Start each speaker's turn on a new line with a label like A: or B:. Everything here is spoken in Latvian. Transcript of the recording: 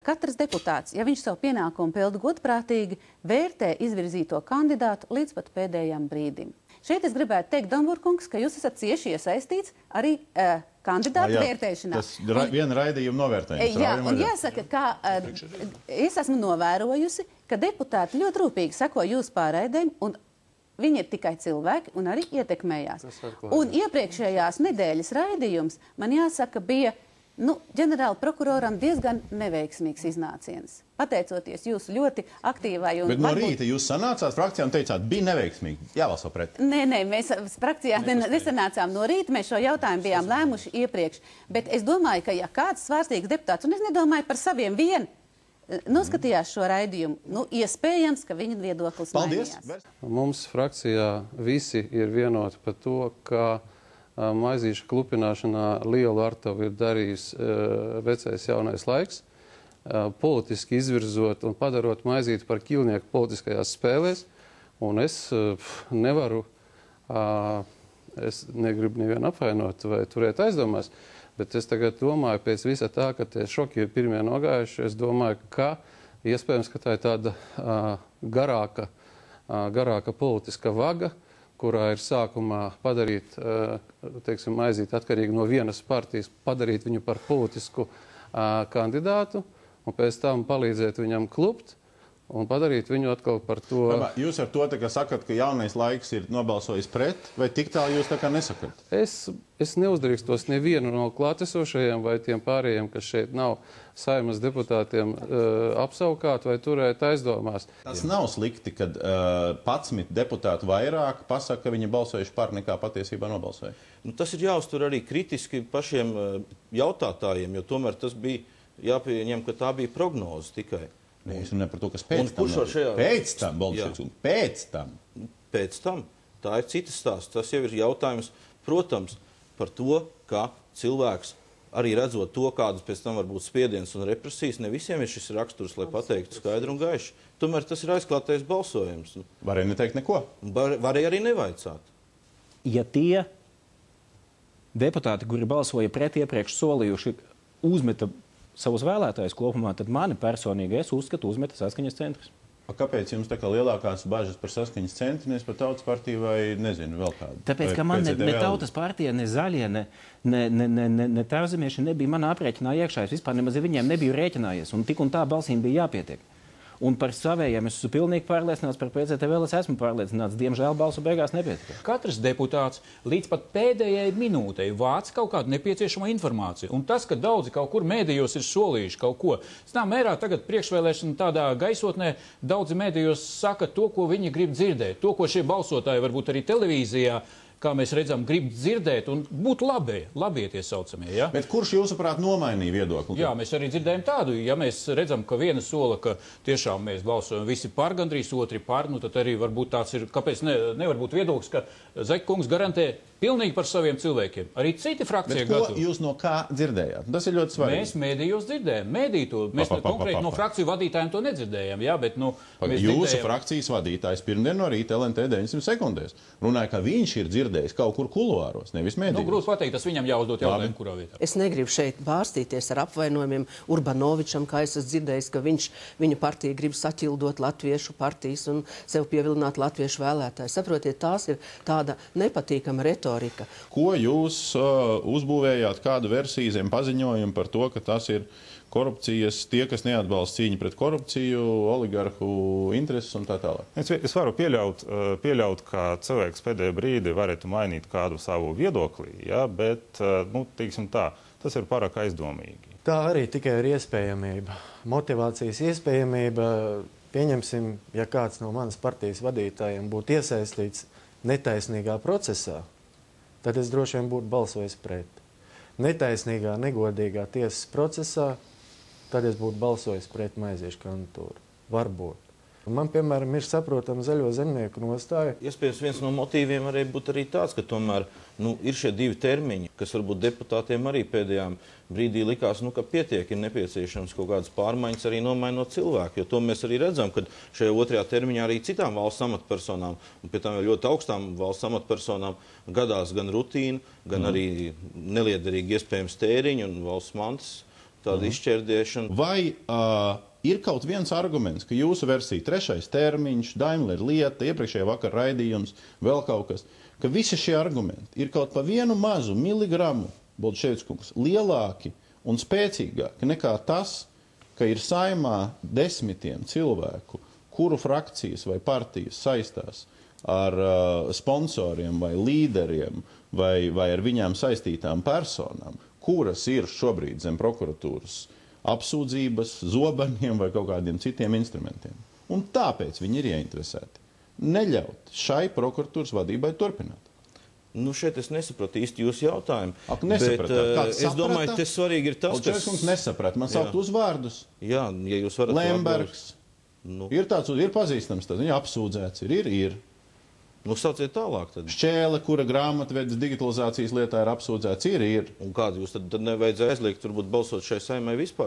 A: katrs deputāts, ja viņš savu pienākumu pilda godprātīgi, vērtē izvirzīto kandidātu līdz pat pēdējam brīdim. Šeit es gribētu teikt, Domburkungs, ka jūs esat cieši iesaistīts arī kandidātu vērtēšanā.
B: Tas viena raidījuma novērtējums.
A: Jā, un jāsaka, ka es esmu novērojusi, ka deputāti ļoti rūpīgi sako jūsu pārraidēm, un viņi ir tikai cilvēki un arī ietekmējās. Un iepriekšējās nedēļas raidījums, man jāsaka, bija ģenerāla prokuroram diezgan neveiksmīgs iznāciens. Pateicoties jūsu ļoti aktīvai un...
B: Bet no rīta jūs sanācāt frakcijā un teicāt, bija neveiksmīgi, jāvalso pret.
A: Nē, mēs frakcijā nesanācām no rīta, mēs šo jautājumu bijām lēmuši iepriekš. Bet es domāju, ka ja kāds svārstīgs deputāts, un es nedomāju par saviem vien, noskatījās šo raidījumu, iespējams, ka viņa viedoklis mainījās.
C: Mums frakcijā visi ir vienoti par to, ka maizīšu klupināšanā lielu artavu ir darījis vecais jaunais laiks, politiski izvirzot un padarot maizīti par ķīlnieku politiskajās spēlēs, un es nevaru, es negribu nevienu apvainot vai turēt aizdomās, bet es tagad domāju, pēc visa tā, ka tie šoki ir pirmie nogājuši, es domāju, ka iespējams, ka tā ir tāda garāka politiska vaga, kurā ir sākumā padarīt, teiksim, maizīti atkarīgi no vienas partijas, padarīt viņu par politisku kandidātu, un pēc tam palīdzēt viņam klupt un padarīt viņu atkal par to...
B: Jūs ar to tā kā sakat, ka jaunais laiks ir nobalsojis pret, vai tik tālu jūs tā kā nesakat?
C: Es neuzdrīkstos nevienu no klātesošajiem vai tiem pārējiem, kas šeit nav Saeimas deputātiem apsaukāt vai turēt aizdomās.
B: Tas nav slikti, kad 11 deputāti vairāk pasaka, ka viņi balsojuši par nekā patiesībā nobalsoja.
D: Tas ir jāuztur arī kritiski pašiem jautātājiem, jo tomēr tas bija jāpieņem, ka tā bija prognoze tikai.
B: Es runāju par to, kas pēc tam.
D: Pēc tam. Tā ir citas stāsts. Tas jau ir jautājums, protams, par to, ka cilvēks, arī redzot to, kādas pēc tam var būt spiediens un represijas, ne visiem ir šis raksturs, lai pateiktu skaidri un gaiši. Tomēr tas ir aizklātais balsojums.
B: Varēja neteikt neko?
D: Varēja arī nevaicāt.
E: Ja tie deputāti, kuri balsoja pret iepriekš solījuši, uzmeta savus vēlētājus kopumā, tad mani personīgi, es uzskatu, uzmeta Saskaņas centrs.
B: Kāpēc jums tā kā lielākās bažas par Saskaņas centru, nevis par Tautas partiju vai nezinu vēl kādu?
E: Tāpēc, ka man ne Tautas partija, ne Zaļie, ne Tārzemieši nebija manā aprēķinā iekšā. Es vispār nemaz viņiem nebiju rēķinājies, un tik un tā balsīm bija jāpietiek. Un par savējiem es esmu pilnīgi pārliecināts, par PCTV es esmu pārliecināts. Diemžēl balsu beigās nepietika.
F: Katrs deputāts līdz pat pēdējai minūtei vāc kaut kādu nepieciešamo informāciju. Un tas, ka daudzi kaut kur mēdījos ir solījuši kaut ko. Zinām, mērā tagad priekšvēlēšana tādā gaisotnē daudzi mēdījos saka to, ko viņi grib dzirdēt. To, ko šie balsotāji varbūt arī televīzijā, kā mēs redzam, grib dzirdēt un būt labie tie saucamie. Ja?
B: Bet kurš jūsuprāt nomainīja viedokli?
F: Jā, mēs arī dzirdējam tādu. Ja mēs redzam, ka viena sola, ka tiešām mēs balsojam visi par gandrīz, otri par, tad arī varbūt tāds ir, kāpēc nevar būt viedoklis, ka Zaķkungs garantē pilnīgi par saviem cilvēkiem. Arī citi frakcija
B: gatava. Bet ko jūs no kā dzirdējāt? Tas ir ļoti svarīgi.
F: Mēs mēdījos dzirdējām. Mēs konkrēti no frakciju vadītājiem to nedzirdējām. Jā, bet,
B: jūsu frakcijas vadītājs pirmdien no rīta LNT 900 sekundēs runāja, ka viņš ir dzirdējis kaut kur kuluāros, nevis mēdījos.
F: Grūti pateikt, tas viņam jāuzdot jautājumu, kurā vietā.
G: Es negribu šeit bārstīties ar apvainojumiem Urbanovičam, kā es esmu dzirdējis, ka viņa partija grib saķildot latviešu partijas un sev pievilināt latviešu vēlētāju. Saprotiet, tās ir tāda nepatīkama retorika.
B: Ko jūs uzbūvējāt, kādu versiju zem paziņojumu par to, ka tas ir korupcijas, tie, kas neatbalsta cīņu pret korupciju, oligarhu intereses un tā tālāk?
H: Es varu pieļaut, ka cilvēks pēdējā brīdī varētu mainīt kādu savu viedoklī, ja, bet, teiksim tā, tas ir pārāk aizdomīgi.
I: Tā arī tikai ir iespējamība. Motivācijas iespējamība, pieņemsim, ja kāds no manas partijas vadītājiem būtu iesaistīts netaisnīgā procesā, tad es droši vien būtu balsojis pret. Netaisnīgā, negodīgā tiesas procesā, tad es būtu balsojis pret Maiziešu kandidatūru. Varbūt. Man, piemēram, ir saprotama Zaļo zemnieku nostāja.
D: Iespējams, viens no motīviem varēja būt arī tāds, ka tomēr ir šie divi termiņi, kas varbūt deputātiem arī pēdējām brīdī likās, ka pietiek, ir nepieciešams kaut kādas pārmaiņas arī nomainot cilvēku, jo to mēs arī redzam, ka šajā otrajā termiņā arī citām valsts amatpersonām, un pie tām ļoti augstām valsts amatpersonām gadās gan rutīna, gan arī neliederīgi iespējams tēriņi un valsts mantas tāda izšķērdēšana.
B: Vai ir kaut viens arguments, ka jūsu versija 3. termiņš, Daimler lieta, iepriekšējā vakar raidījums, vēl kaut kas, ka visi šie argumenti ir kaut pa vienu mazu miligramu, Bolševičs, lielāki un spēcīgāki nekā tas, ka ir saimā desmitiem cilvēku, kuru frakcijas vai partijas saistās ar sponsoriem vai līderiem vai ar viņām saistītām personām, kuras ir šobrīd zem prokuratūras apsūdzības, zobeniem vai kaut kādiem citiem instrumentiem. Un tāpēc viņi ir ieinteresēti neļaut šai prokuratūras vadībai turpināt.
D: Nu, šeit es nesapratu īsti jūsu jautājumu.
B: Es
D: domāju, ka svarīgi ir tas,
B: ka... Kungs nesaprata. Man saukt uzvārdus.
D: Jā, ja jūs varat...
B: Lembergs. Ir tāds, ir pazīstams, tad viņa apsūdzēts. Ir.
D: Nu, sauciet tālāk tad.
B: Šķēle, kura grāmatvedes digitalizācijas lietā ir apsūdzēts, ir.
D: Un kādu jūs tad nevajadzēja aizliegt, turbūt balsot šai saimai vispār?